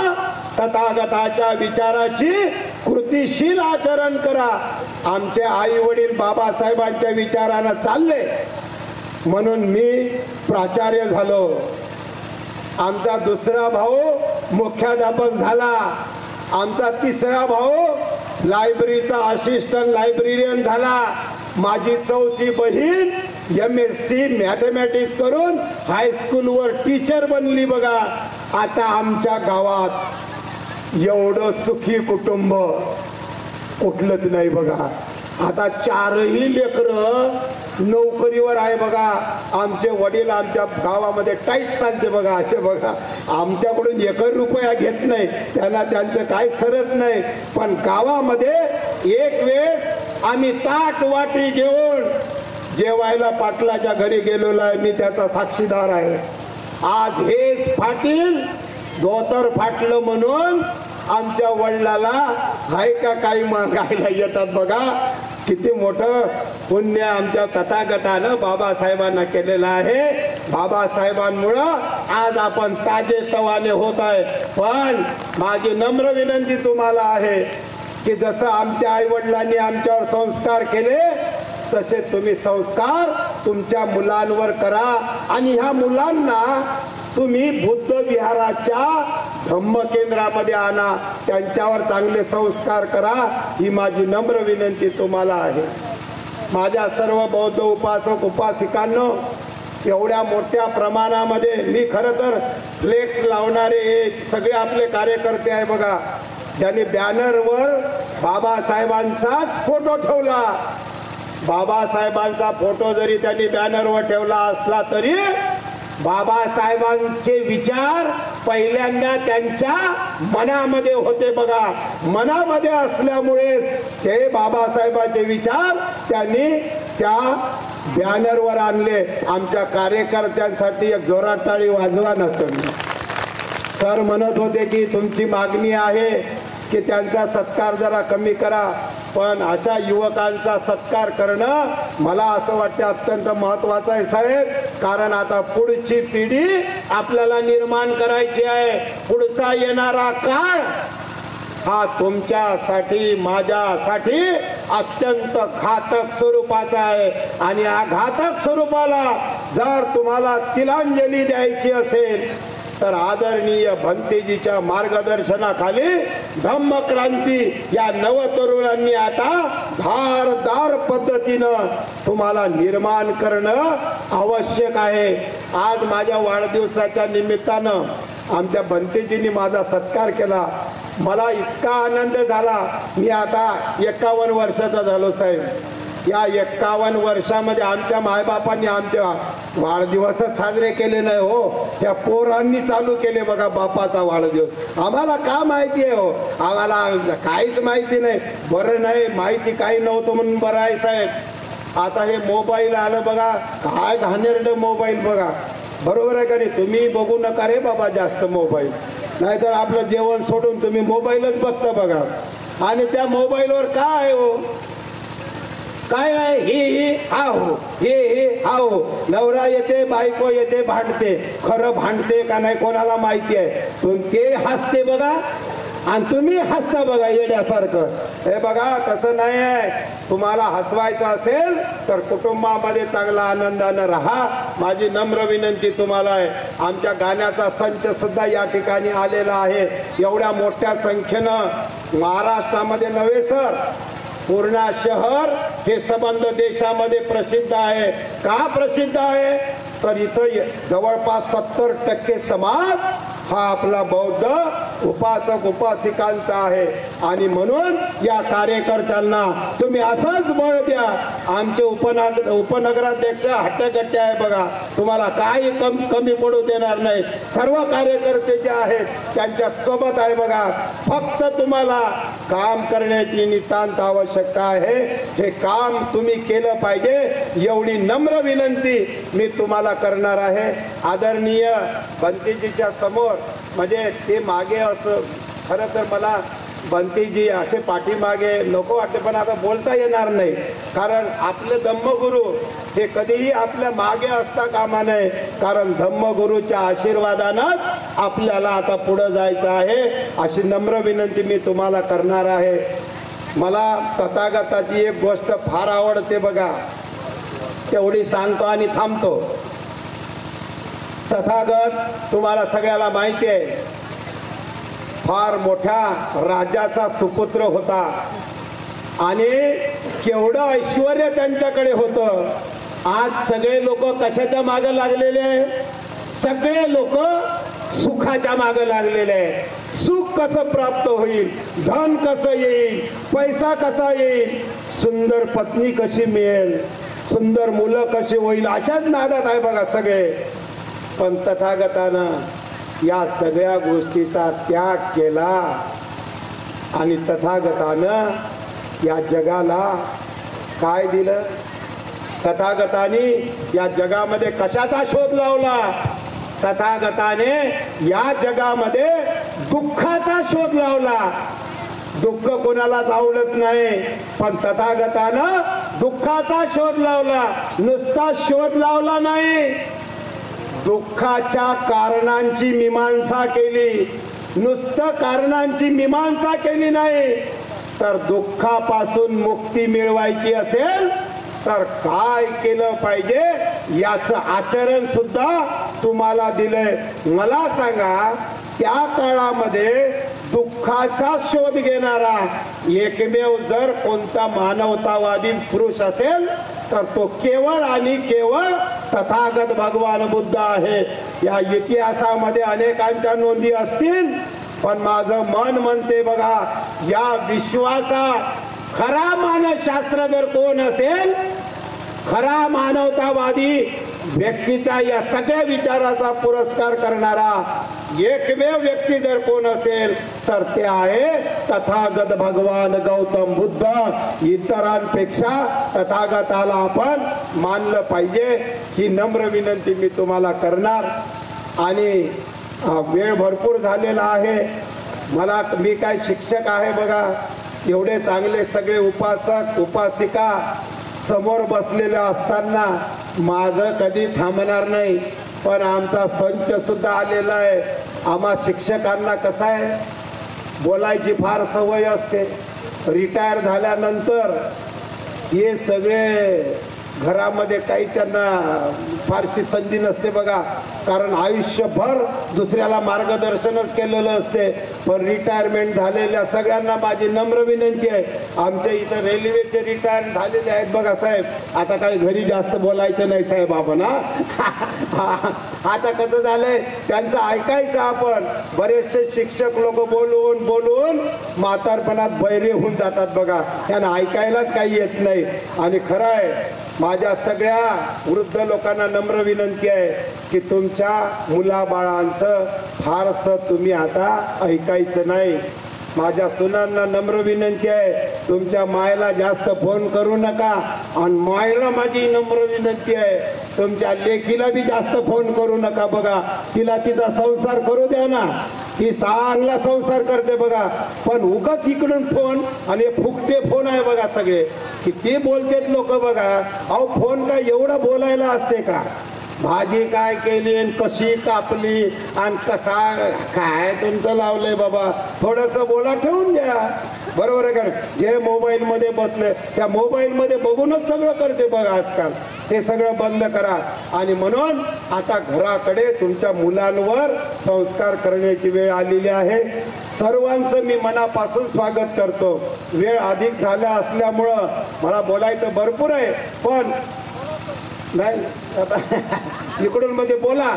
तथागताच्या विचाराची कृतीशील आचरण करा. आमचे आई वडील बाबासाहेबांच्या विचारानं चालले म्हणून मी प्राचार्य झालो. आमचा दुसरा भाऊ मुख्याध्यापक झाला. आमचा तिसरा भाऊ लायब्ररीचा असिस्टंट लायब्रेरियन झाला. माझी चौथी बहीण MSc मॅथमॅटिक्स करून हायस्कूलवर टीचर बनली बघा. आता आमच्या गावात एवढं सुखी कुटुंब कुठलंच नाही बघा. आता चारही लेकरं नोकरीवर आहे बघा. आमचे वडील आमच्या गावामध्ये टाईट चालते बघा, असे बघा. आमच्याकडून 1 रुपया घेत नाही, त्यांना त्यांचं काय सरत नाही. पण गावामध्ये एक वेळेस आम्ही ताट वाटी घेऊन जेवायला पाटलाच्या घरी गेलेलो आहे, मी त्याचा साक्षीदार आहे. आज हेच पाटील धोतर फाटलं म्हणून आमच्या वडिलाला हाय का काही मागायला येतात बघा. किती मोठं पुण्य आमच्या तथागतानं बाबासाहेबांना केलेलं आहे. बाबासाहेबांमुळं आज आपण ताजे तवाने होत आहे. पण माझी नम्र विनंती तुम्हाला आहे की जसं आमच्या आई वडिलांनी आमच्यावर संस्कार केले तसे तुम्ही संस्कार तुमच्या मुलांवर करा. आणि ह्या मुलांना तुम्ही बुद्ध विहाराच्या धम्म केंद्रामध्ये आणा, त्यांच्यावर चांगले संस्कार करा. ही माझी नम्र विनंती तुम्हाला आहे. माझ्या सर्व बौद्ध उपासक उपासिकांनो, एवढ्या मोठ्या प्रमाणामध्ये मी खरं तर फ्लेक्स लावणारे सगळे आपले कार्यकर्ते आहे बघा, ज्यांनी बॅनरवर बाबासाहेबांचाच फोटो ठेवला. बाबासाहेबांचा फोटो जरी त्यांनी बॅनरवर ठेवला असला तरी बाबासाहेबांचे विचार पहिल्यांदा त्यांच्या मनामध्ये होते बघा. मनामध्ये असल्यामुळे ते बाबासाहेबांचे विचार त्यांनी त्या बॅनरवर आणले. आमच्या कार्यकर्त्यांसाठी एक जोरात टाळी वाजवा ना तुम्ही. सर म्हणत होते की तुमची मागणी आहे की त्यांचा सत्कार जरा कमी करा, पण अशा युवकांचा सत्कार करणं मला असं वाटतं अत्यंत महत्वाचं आहे साहेब. कारण आता पुढची पिढी आपल्याला निर्माण करायची आहे. पुढचा येणारा काळ हा तुमच्यासाठी माझ्यासाठी अत्यंत घातक स्वरूपाचा आहे. आणि या घातक स्वरूपाला जर तुम्हाला तिलांजली द्यायची असेल तर आदरणीय भंतेजीच्या मार्गदर्शनाखाली धम्मक्रांती या नवतरुणांनी आता धारदार पद्धतीनं तुम्हाला निर्माण करणं आवश्यक आहे. आज माझ्या वाढदिवसाच्या निमित्तानं आमच्या भंतेजींनी माझा सत्कार केला. मला इतका आनंद झाला. मी आता 51 वर्षाचा झालो साहेब. या 51 वर्षामध्ये आमच्या मायबापांनी आमचे वाढदिवसच साजरे केले नाही हो. या पोरांनी चालू केले बघा बापाचा वाढदिवस. आम्हाला का माहिती आहे हो? आम्हाला काहीच माहिती नाही. बरं नाही माहिती काही नव्हतं म्हणून बरं आहे साहेब. आता हे मोबाईल आलं बघा, काय घाणेरडं मोबाईल बघा. बरोबर आहे का नाही? तुम्ही बघू नका रे बाबा जास्त मोबाईल, नाहीतर आपलं जेवण सोडून तुम्ही मोबाईलच बघता बघा. आणि त्या मोबाईलवर काय आहे हो? काय आहे? हे हा हो, हे हा हो. नवरा येते बायको येते भांडते. खरं भांडते का नाही कोणाला माहिती आहे. ते हसते बघा आणि तुम्ही हसता बघा येड्यासारखं. हे बघा तसं नाही आहे. तुम्हाला हसवायचं असेल तर कुटुंबामध्ये चांगला आनंदानं राहा. माझी नम्र विनंती तुम्हाला आहे. आमच्या गाण्याचा संच सुद्धा या ठिकाणी आलेला आहे. एवढ्या मोठ्या संख्येनं महाराष्ट्रामध्ये नव्हे सर, पूर्ण शहर हे संबंध देशामध्ये प्रसिद्ध आहे. का प्रसिद्ध आहे तर इथं जवळपास 70% समाज हा आपला बौद्ध उपासक उपासिकांचा आहे. आणि म्हणून या कार्यकर्त्यांना तुम्ही असंच बळ द्या. आमचे उपनगराध्यक्ष हट्टकट्टे आहे बघा, तुम्हाला काही कमी पडू देणार नाही. सर्व कार्यकर्ते जे आहेत त्यांच्या सोबत आहे बघा. फक्त तुम्हाला काम करण्याची नितांत आवश्यकता आहे. हे काम तुम्ही केलं पाहिजे एवढी नम्र विनंती मी तुम्हाला करणार आहे. आदरणीय भंतेजीच्या समोर म्हणजे ते मागे असं खरं तर मला भंतेजी असे पाठीमागे नको वाटते, पण आता बोलता येणार नाही. कारण आपले धम्मगुरू हे कधीही आपल्या मागे असता कामा नये. कारण धम्मगुरूच्या आशीर्वादानंच आपल्याला आता पुढं जायचं आहे. अशी नम्र विनंती मी तुम्हाला करणार आहे. मला तथागताची एक गोष्ट फार आवडते बघा, तेवढी सांगतो आणि थांबतो. तथागत तुम्हाला सगळ्याला माहिती आहे फार मोठ्या राजाचा सुपुत्र होता आणि केवढं ऐश्वर्य त्यांच्याकडे होतं. आज सगळे लोक कशाच्या मागे लागलेले आहे? सगळे लोक सुखाच्या मागे लागलेले आहे. सुख कसं प्राप्त होईल, धन कसं येईल, पैसा कसा येईल, सुंदर पत्नी कशी मिळेल, सुंदर मुलं कशी होईल, अशाच नादात आहे बघा सगळे. पण तथागतानं या सगळ्या गोष्टीचा त्याग केला आणि तथागतानं या जगाला काय दिलं? तथागताने या जगामध्ये कशाचा शोध लावला? तथागताने या जगामध्ये दुःखाचा शोध लावला. दुःख कोणालाच आवडत नाही, पण तथागतानं दुःखाचा शोध लावला. नुसता शोध लावला नाही, दुःखाच्या कारणांची मीमांसा केली. नुसतं कारणांची मीमांसा केली नाही, तर दुःखापासून मुक्ती मिळवायची असेल तर काय केलं पाहिजे याचं आचरण सुद्धा तुम्हाला दिलंय. मला सांगा, त्या काळामध्ये दुःखाचा शोध घेणारा एकमेव जर कोणता मानवतावादी पुरुष असेल तर तो केवळ आणि केवळ तथागत भगवान बुद्ध आहे. या इतिहासामध्ये अनेकांच्या नोंदी असतील, पण माझं मन म्हणते बघा, या विश्वाचा खरा मानसशास्त्र जर कोण असेल, खरा मानवतावादी व्यक्तीचा या सगळ्या विचाराचा पुरस्कार करणारा एकमेव व्यक्ती जर कोण असेल तर ते आहे तथागत भगवान गौतम बुद्ध। इतरांपेक्षा तथागताला आपण मानलं पाहिजे ही नम्र विनंती मी तुम्हाला करणार। आणि वेळ भरपूर झालेला आहे, मी काय शिक्षक आहे बघा, एवढे चांगले सगळे उपासक उपासिका समोर बसलेले असताना माझं कधी थांबणार नाही। पण आमचा संच सुद्धा आलेला आहे। आम्हा शिक्षकांना कसं आहे, बोलायची फार सवय असते। रिटायर झाल्यानंतर हे सगळे घरामध्ये काही त्यांना फारशी संधी नसते बघा, कारण आयुष्यभर दुसऱ्याला मार्गदर्शनच केलेलं असते। पण रिटायरमेंट झालेल्या सगळ्यांना माझी नम्र विनंती आहे, आमच्या इथं रेल्वेचे रिटायर झालेले आहेत बघा साहेब, आता काही घरी जास्त बोलायचं नाही साहेब आपण। आता कसं झालंय त्यांचं ऐकायचं आपण। बरेचसे शिक्षक लोक बोलून बोलून म्हातारपणात बहिरे होऊन जातात बघा, त्यांना ऐकायलाच काही येत नाही। आणि खरं आहे माझ्या सगळ्या वृद्ध लोकांना नम्र विनंती आहे की तुमच्या मुलाबाळांचं फारसं तुम्ही आता ऐकायचं नाही। माझ्या सुनांना नम्र विनंती आहे, तुमच्या मायला जास्त फोन करू नका। आणि मायला माझी नम्र विनंती आहे, तुमच्या लेकीला बी जास्त फोन करू नका बघा, तिला तिचा संसार करू द्या ना, ती चांगला संसार करते बघा। पण उगाच इकडून फोन, आणि फुकटे फोन आहे बघा सगळे, किती बोलतेत लोक बघा। अहो फोन काय एवढं बोलायला असते का? भाजी काय केली आणि कशी कापली आणि कसा काय तुमचं लावलंय बाबा, थोडंसं बोला ठेवून द्या, बरोबर आहे का? जे मोबाईल मध्ये बसले त्या मोबाईल मध्ये बघूनच सगळं करते बघा आजकाल, ते सगळं बंद करा। आणि म्हणून आता घराकडे तुमच्या मुलांवर संस्कार करण्याची वेळ आलेली आहे। सर्वांचं मी मनापासून स्वागत करतो। वेळ अधिक झाला असल्यामुळं मला बोलायचं भरपूर आहे, पण नाही आता इकडून मध्ये बोला।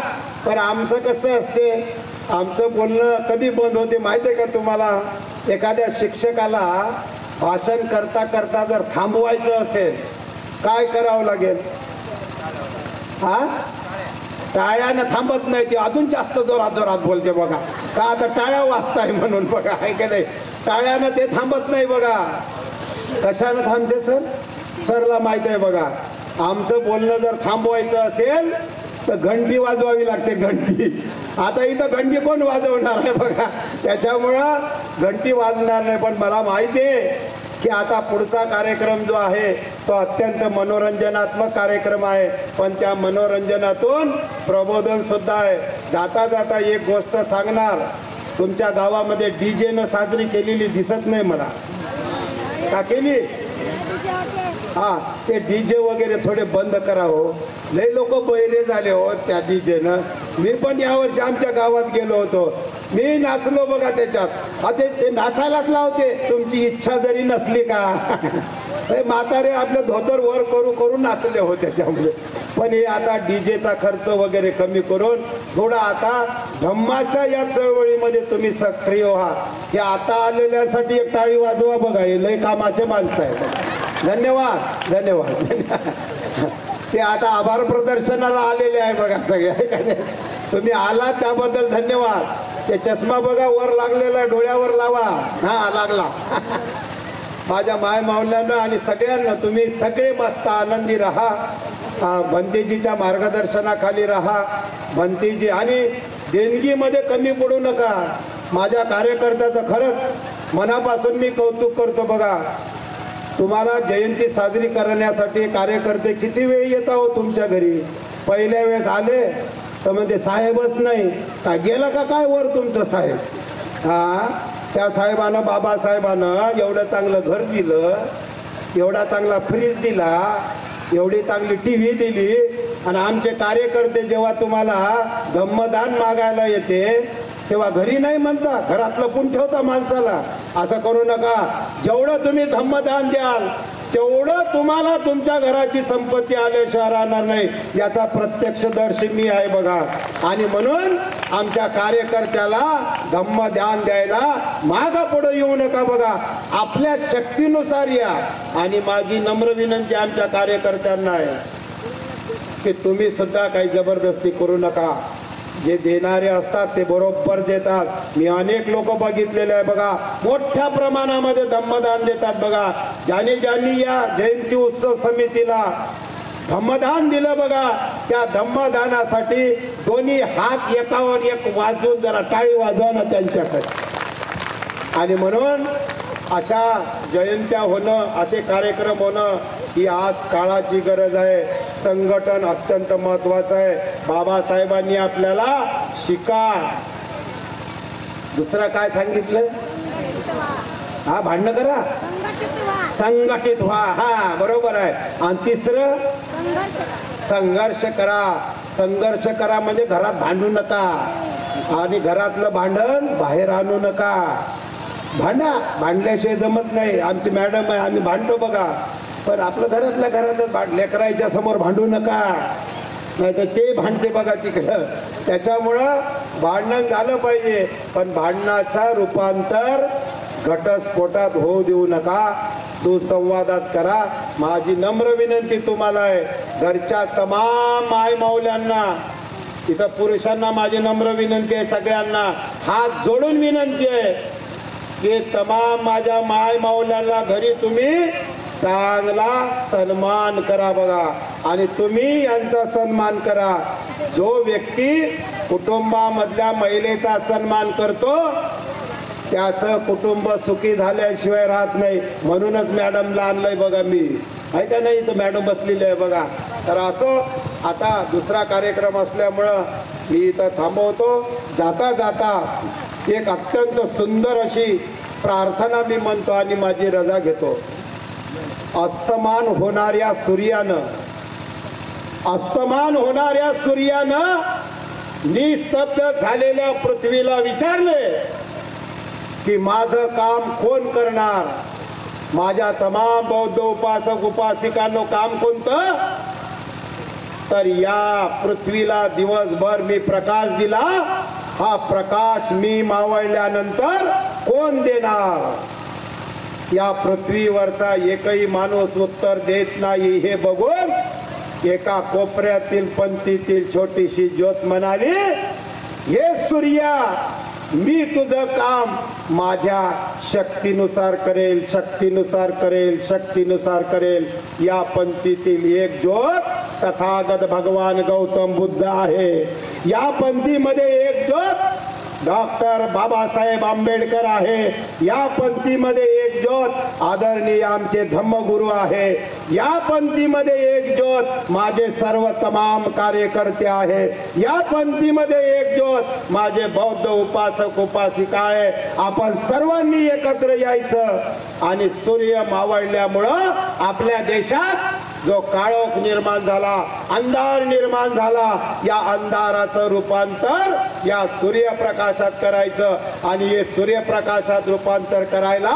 पण आमचं कसं असते, आमचं बोलणं कधी बंद होते माहिती आहे का तुम्हाला? एखाद्या शिक्षकाला भाषण करता करता जर थांबवायचं असेल काय करावं लागेल? टाळ्यानं थांबत नाही, ती अजून जास्त जोरात जोरात बोलते बघा, का आता टाळ्या वाजताय म्हणून बघा, आहे का नाही? टाळ्यानं ते थांबत नाही बघा, कशानं थांबते सर? सरला माहित आहे बघा, आमचं बोलणं जर थांबवायचं असेल तर घंटी वाजवावी लागते, घंटी। आता इथं घंटी कोण वाजवणार आहे बघा, त्याच्यामुळं घंटी वाजणार नाही। पण मला माहिती आहे की आता पुढचा कार्यक्रम जो आहे तो अत्यंत मनोरंजनात्मक कार्यक्रम आहे, पण त्या मनोरंजनातून प्रबोधन सुद्धा आहे। जाता जाता एक गोष्ट सांगणार, तुमच्या गावामध्ये डीजे न साजरी केलेली दिसत नाही मला, का केली? ते डीजे वगैरे थोडे बंद करा हो, लय लोक बहिरे झाले हो त्या डीजेनं। मी पण यावर्षी आमच्या गावात गेलो होतो, मी नाचलो बघा त्याच्यात। ते नाचायलाच लावते, तुमची इच्छा जरी नसली का म्हातारे आपलं धोतर वर करू करू नाचले हो त्याच्यामुळे। पण हे आता डीजेचा खर्च वगैरे कमी करून थोडा आता धम्माच्या या चळवळीमध्ये तुम्ही सक्रिय व्हा। हे आता आलेल्यांसाठी एक टाळी वाजवा बघा, हे लय कामाचे माणसं आहेत। धन्यवाद धन्यवाद। ते आता आभार प्रदर्शनाला आलेले आहे बघा सगळे, तुम्ही आलात त्याबद्दल धन्यवाद। ते चष्मा बघा वर लागलेला, डोळ्यावर लावा, हा लागला। माझ्या माय मावल्यांना आणि सगळ्यांना, तुम्ही सगळे मस्त आनंदी राहा, भंतेजीच्या मार्गदर्शनाखाली राहा। भंतेजी आणि देणगीमध्ये कमी पडू नका। माझ्या कार्यकर्त्याचं खरंच मनापासून मी कौतुक करतो बघा। तुम्हाला जयंती साजरी करण्यासाठी कार्यकर्ते किती वेळ येत आहो तुमच्या घरी। पहिल्या वेळेस आले तर म्हणजे साहेबच नाही, का गेला का काय वर तुमचं साहेब? त्या साहेबानं, बाबासाहेबानं एवढं चांगलं घर दिलं, एवढा चांगला फ्रीज दिला, एवढी चांगली टीव्ही दिली, आणि आमचे कार्यकर्ते जेव्हा तुम्हाला धम्मदान मागायला येते तेव्हा घरी नाही म्हणता, घरात लपून ठेवता माणसाला। असं करू नका, जेवढं तुम्ही धम्मदान द्याल तेवढं तुम्हाला तुमच्या घराची संपत्ती आल्याशिवाय राहणार नाही, याचा प्रत्यक्षदर्शी मी आहे बघा। आणि म्हणून आमच्या कार्यकर्त्याला धम्मदान द्यायला मागा पुढे येऊ नका बघा, आपल्या शक्तीनुसार या। आणि माझी नम्र विनंती आमच्या कार्यकर्त्यांना आहे, की तुम्ही सुद्धा काही जबरदस्ती करू नका. जे देणारे असतात ते बरोबर देतात. मी अनेक लोक बघितलेले आहे बघा, मोठ्या प्रमाणामध्ये धम्मदान देतात बघा. ज्यांनी या जयंती उत्सव समितीला धम्मदान दिलं बघा, त्या धम्मदानासाठी दोन्ही हात एकावर एक वाजवून जरा टाळी वाजवा ना त्यांच्यासाठी. आणि म्हणून अशा जयंत्या होणं, असे कार्यक्रम होणं ही आज काळाची गरज आहे. संघटन अत्यंत महत्वाचं आहे. बाबासाहेबांनी आपल्याला शिका. दुसरं काय सांगितलं? हा, भांडणं करा, संघटित व्हा. हा, बरोबर आहे. आणि तिसरं संघर्ष करा. संघर्ष करा म्हणजे घरात भांडू नका आणि घरातलं भांडण बाहेर आणू नका. भांडल्याशिवाय जमत नाही. आमची मॅडम आहे, आम्ही भांडतो बघा, पण आपलं घरातल्या घरातच लेकराच्या समोर भांडू नका, नाही तर ते भांडते बघा तिकडं. त्याच्यामुळं भांडण झालं पाहिजे, पण भांडणाचा रूपांतर घटस्फोटात होऊ देऊ नका. सुसंवादात करा. माझी नम्र विनंती तुम्हाला आहे, घरच्या तमाम आई माऊल्यांना, इथं पुरुषांना माझी नम्र विनंती आहे, सगळ्यांना हात जोडून विनंती आहे की तमाम माझ्या माय माऊल्यांना घरी तुम्ही चांगला सन्मान करा बघा. आणि तुम्ही यांचा सन्मान करा. जो व्यक्ती कुटुंबामधल्या महिलेचा सन्मान करतो त्याचं कुटुंब सुखी झाल्याशिवाय राहत नाही. म्हणूनच मॅडमला आणलंय बघा मी, आहे का नाही? तर मॅडम बसलेली आहे बघा. तर असो, आता दुसरा कार्यक्रम असल्यामुळं मी इथं थांबवतो. जाता जाता एक अत्यंत सुंदर अशी प्रार्थना मी म्हणतो आणि माझी रजा घेतो. अस्तमान होणाऱ्या सूर्यानं निस्तब्ध झालेल्या पृथ्वीला विचारले की माझं काम कोण करणार? माझ्या तमाम बौद्ध उपासक उपासिकांनो काम कोणतं? तर या पृथ्वीला दिवसभर मी प्रकाश दिला, हा प्रकाश मी मावळल्यानंतर कोण देणार? या पृथ्वीवरचा एकही माणूस उत्तर देत नाही. हे बघून एका कोपऱ्यातील पंक्तीतील छोटीशी ज्योत म्हणाली, हे सूर्या, मी तुझं काम माझ्या शक्तीनुसार करेल, शक्तीनुसार करेल, शक्तीनुसार करेल. या पंक्तीतील एक ज्योत तथागत भगवान गौतम बुद्ध आहे. या पंक्तीमध्ये एक ज्योत डॉक्टर बाबासाहेब आंबेडकर आहे. या पंक्तीमध्ये एक ज्योत आदरणीय आमचे धम्मगुरू आहे. या पंक्तीमध्ये एक ज्योत माझे सर्व तमाम कार्यकर्ते आहे. या पंक्तीमध्ये एक ज्योत माझे बौद्ध उपासक उपासिका आहे. आपण सर्वांनी एकत्र यायचं. आणि सूर्य मावळल्यामुळं आपल्या देशात जो काळोख निर्माण झाला, अंधार निर्माण झाला, या अंधाराचं रूपांतर या सूर्यप्रकाशात करायचं. आणि हे सूर्यप्रकाशात रूपांतर करायला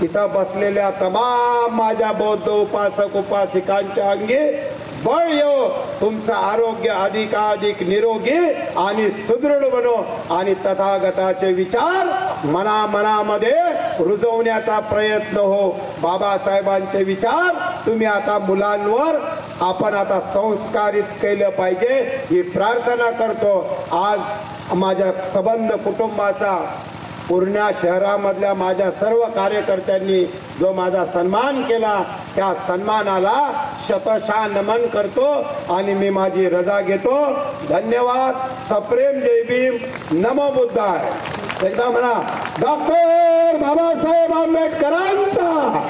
इथं बसलेल्या तमाम माझ्या बौद्ध उपासक उपासिकांच्या अंगी बळ येऊ. तुमचं आरोग्य अधिकाधिक निरोगी आणि सुदृढ बनो. आणि तथागताचे विचार मनामध्ये रुजवण्याचा प्रयत्न हो. बाबासाहेबांचे विचार तुम्ही आता मुलांवर आपण आता संस्कारित केलं पाहिजे, ही प्रार्थना करतो. आज माझ्या सबंध कुटुंबाचा, पूर्णा शहरामधल्या माझ्या सर्व कार्यकर्त्यांनी जो माझा सन्मान केला, त्या सन्मानाला शतशः नमन करतो आणि मी माझी रजा घेतो. धन्यवाद. सप्रेम जय भीम. नमो बुद्धाय. एकदा म्हणा, डॉक्टर बाबासाहेब आंबेडकरांचा.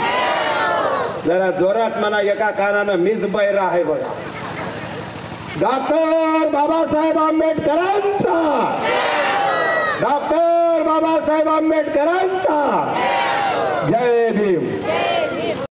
जरा जोरात म्हणा, एका कानानं मीच बहिरा आहे बघा. डॉक्टर बाबासाहेब आंबेडकरांचा. डॉक्टर बाबासाहेब आंबेडकरांचा.